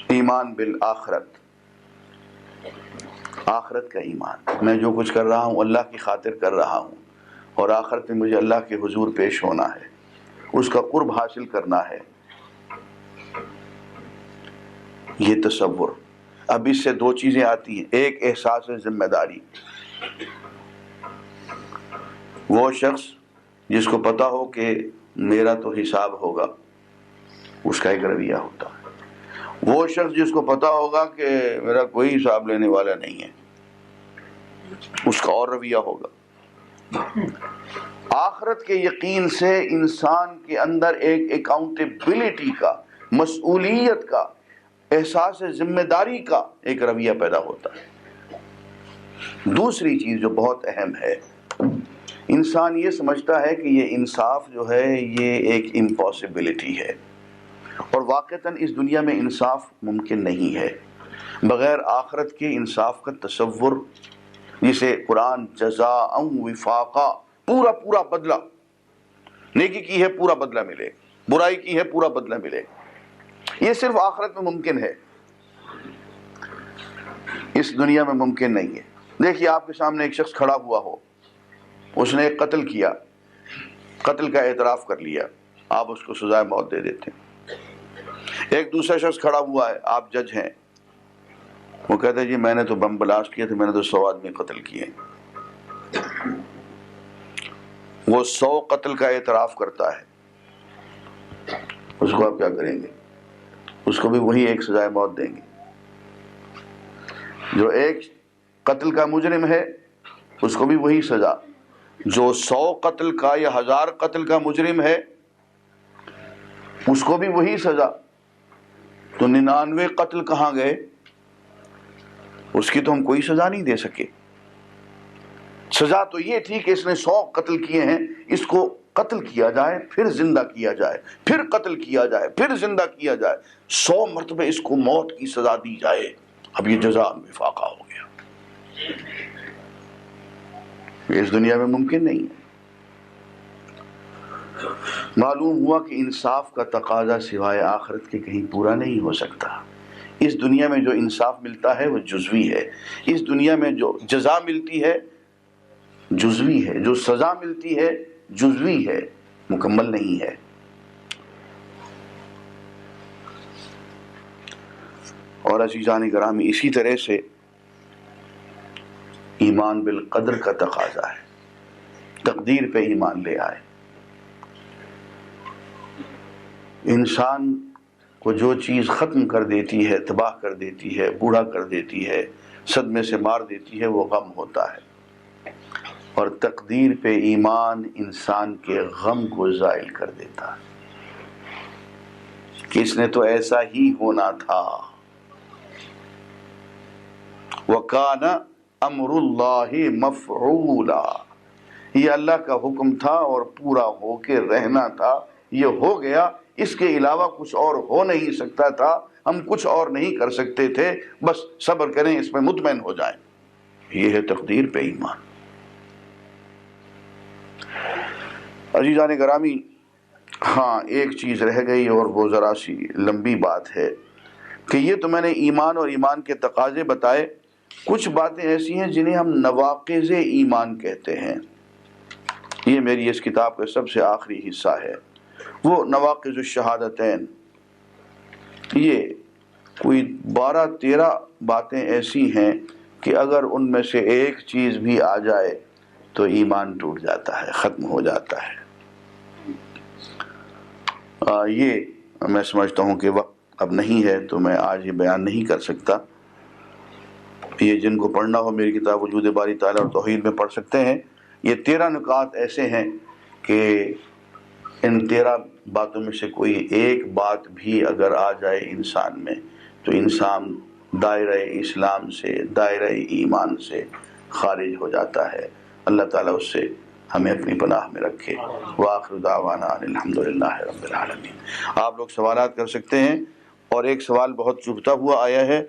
ایمان بالآخرت، آخرت کا ایمان، میں جو کچھ کر رہا ہوں اللہ کی خاطر کر رہا ہوں، اور آخرت میں مجھے اللہ کے حضور پیش ہونا ہے، اس کا قرب حاصل کرنا ہے، یہ تصور۔ اب اس سے دو چیزیں آتی ہیں، ایک احساس ذمہ داری، وہ شخص جس کو پتا ہو کہ میرا تو حساب ہوگا، اس کا ایک رویہ ہوتا ہے، وہ شخص جس کو پتا ہوگا کہ میرا کوئی حساب لینے والا نہیں ہے، اس کا اور رویہ ہوگا۔ آخرت کے یقین سے انسان کے اندر ایک اکاؤنٹیبلٹی کا، مسئولیت کا، احساس ذمہ داری کا ایک رویہ پیدا ہوتا ہے۔ دوسری چیز جو بہت اہم ہے، انسان یہ سمجھتا ہے کہ یہ انصاف جو ہے یہ ایک امپاسبلٹی ہے، اور واقعتاً اس دنیا میں انصاف ممکن نہیں ہے بغیر آخرت کے انصاف کا تصور، جسے قرآن جزاء وفاقا، پورا پورا بدلہ، نیکی کی ہے پورا بدلہ ملے، برائی کی ہے پورا بدلہ ملے، یہ صرف آخرت میں ممکن ہے، اس دنیا میں ممکن نہیں ہے۔ دیکھیے آپ کے سامنے ایک شخص کھڑا ہوا ہو، اس نے ایک قتل کیا، قتل کا اعتراف کر لیا، آپ اس کو سزائے موت دے دیتے ہیں۔ ایک دوسرا شخص کھڑا ہوا ہے، آپ جج ہیں، وہ کہتے ہیں جی میں نے تو بم بلاسٹ کیا تھا، میں نے تو 100 آدمی قتل کیے، وہ 100 قتل کا اعتراف کرتا ہے، اس کو آپ کیا کریں گے؟ اس کو بھی وہی ایک سزائے موت دیں گے۔ جو ایک قتل کا مجرم ہے اس کو بھی وہی سزا، جو 100 قتل کا یا 1000 قتل کا مجرم ہے اس کو بھی وہی سزا، تو 99 قتل کہاں گئے؟ اس کی تو ہم کوئی سزا نہیں دے سکے۔ سزا تو یہ تھی کہ اس نے 100 قتل کیے ہیں، اس کو قتل کیا جائے، پھر زندہ کیا جائے، پھر قتل کیا جائے، پھر زندہ کیا جائے، 100 مرتبہ اس کو موت کی سزا دی جائے۔ اب یہ جزاء وفاقہ ہو گیا، یہ اس دنیا میں ممکن نہیں ہے۔ معلوم ہوا کہ انصاف کا تقاضا سوائے آخرت کے کہیں پورا نہیں ہو سکتا۔ اس دنیا میں جو انصاف ملتا ہے وہ جزوی ہے، اس دنیا میں جو جزا ملتی ہے جزوی ہے، جو سزا ملتی ہے جزوی ہے، مکمل نہیں ہے۔ اور عزیزان گرامی، اسی طرح سے ایمان بالقدر کا تقاضا ہے، تقدیر پہ ایمان لے آئے۔ انسان کو جو چیز ختم کر دیتی ہے، تباہ کر دیتی ہے، بوڑھا کر دیتی ہے، صدمے سے مار دیتی ہے، وہ غم ہوتا ہے، اور تقدیر پہ ایمان انسان کے غم کو زائل کر دیتا ہے کہ اس نے تو ایسا ہی ہونا تھا۔ وَكَانَ أَمْرُ اللَّهِ مَفْعُولًا، یہ اللہ کا حکم تھا اور پورا ہو کے رہنا تھا، یہ ہو گیا، اس کے علاوہ کچھ اور ہو نہیں سکتا تھا، ہم کچھ اور نہیں کر سکتے تھے، بس صبر کریں، اس میں مطمئن ہو جائیں۔ یہ ہے تقدیر پہ ایمان۔ عزیزان گرامی، ہاں ایک چیز رہ گئی اور وہ ذرا سی لمبی بات ہے کہ یہ تو میں نے ایمان اور ایمان کے تقاضے بتائے، کچھ باتیں ایسی ہیں جنہیں ہم نواقض ایمان کہتے ہیں، یہ میری اس کتاب کا سب سے آخری حصہ ہے، وہ نواقض الشہادتین، یہ کوئی 12-13 باتیں ایسی ہیں کہ اگر ان میں سے ایک چیز بھی آ جائے تو ایمان ٹوٹ جاتا ہے، ختم ہو جاتا ہے۔ یہ میں سمجھتا ہوں کہ وقت اب نہیں ہے تو میں آج یہ بیان نہیں کر سکتا، یہ جن کو پڑھنا ہو میری کتاب وجود باری تعالیٰ اور توحید میں پڑھ سکتے ہیں۔ یہ 13 نکات ایسے ہیں کہ ان 13 باتوں میں سے کوئی ایک بات بھی اگر آ جائے انسان میں تو انسان دائرہ اسلام سے، دائرہ ایمان سے خارج ہو جاتا ہے۔ اللہ تعالیٰ اس سے ہمیں اپنی پناہ میں رکھے۔ وآخر دعوانا ان الحمدللہ رب العالمین۔ آپ لوگ سوالات کر سکتے ہیں، اور ایک سوال بہت چبھتا ہوا آیا ہے۔